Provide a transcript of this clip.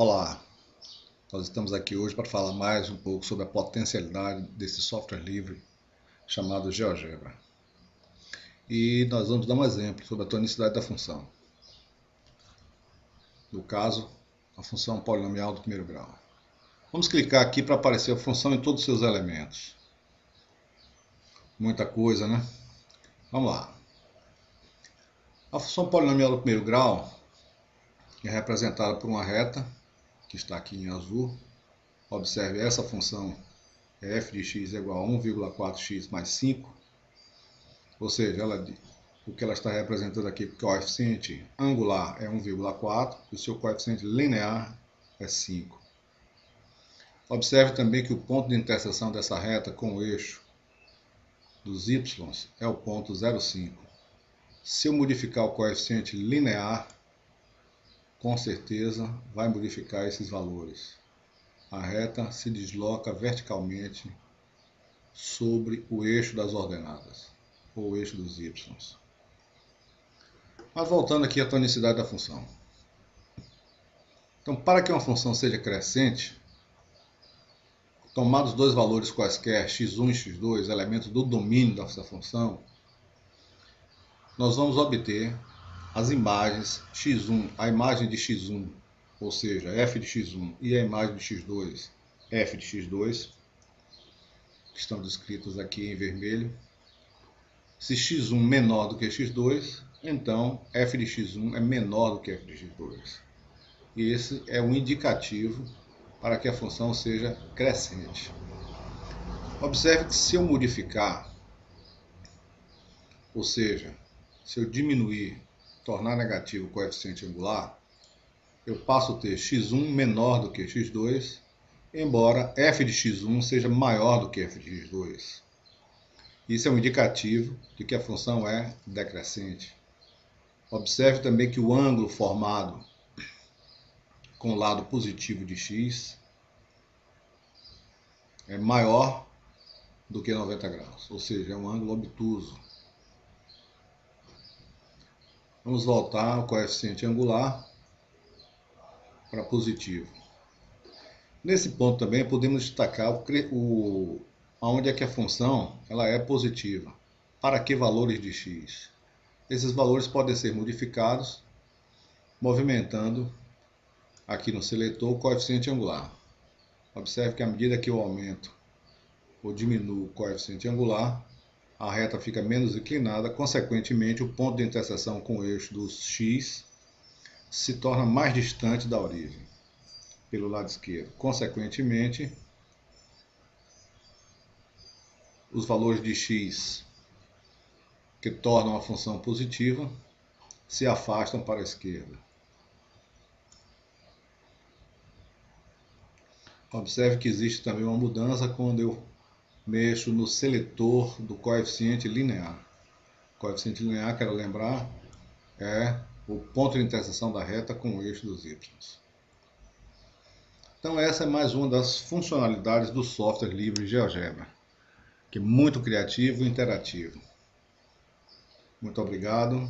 Olá, nós estamos aqui hoje para falar mais um pouco sobre a potencialidade desse software livre chamado GeoGebra. E nós vamos dar um exemplo sobre a tonicidade da função. No caso, a função polinomial do primeiro grau. Vamos clicar aqui para aparecer a função em todos os seus elementos. Muita coisa, né? Vamos lá. A função polinomial do primeiro grau é representada por uma reta, que está aqui em azul. Observe, essa função é f de x igual a 1,4x mais 5. Ou seja, o que ela está representando aqui, o coeficiente angular é 1,4 e o seu coeficiente linear é 5. Observe também que o ponto de interseção dessa reta com o eixo dos y é o ponto 0,5. Se eu modificar o coeficiente linear, com certeza vai modificar esses valores. A reta se desloca verticalmente sobre o eixo das ordenadas, ou o eixo dos y. Mas voltando aqui à tonicidade da função. Então, para que uma função seja crescente, tomados dois valores quaisquer, x1 e x2, elementos do domínio dessa função, nós vamos obter as imagens x1, a imagem de x1, ou seja, f de x1, e a imagem de x2, f de x2, que estão descritas aqui em vermelho. Se x1 menor do que x2, então f de x1 é menor do que f de x2. E esse é um indicativo para que a função seja crescente. Observe que se eu modificar, ou seja, se eu diminuir, tornar negativo o coeficiente angular, eu passo a ter x1 menor do que x2, embora f de x1 seja maior do que f de x2. Isso é um indicativo de que a função é decrescente. Observe também que o ângulo formado com o lado positivo de x é maior do que 90 graus, ou seja, é um ângulo obtuso. Vamos voltar ao coeficiente angular para positivo. Nesse ponto também podemos destacar onde é que a função ela é positiva. Para que valores de x? Esses valores podem ser modificados movimentando aqui no seletor o coeficiente angular. Observe que à medida que eu aumento ou diminuo o coeficiente angular, a reta fica menos inclinada, consequentemente o ponto de interseção com o eixo dos x se torna mais distante da origem, pelo lado esquerdo. Consequentemente, os valores de x que tornam a função positiva se afastam para a esquerda. Observe que existe também uma mudança quando eu mexo no seletor do coeficiente linear. O coeficiente linear, quero lembrar, é o ponto de interseção da reta com o eixo dos y. Então essa é mais uma das funcionalidades do software livre GeoGebra, que é muito criativo e interativo. Muito obrigado.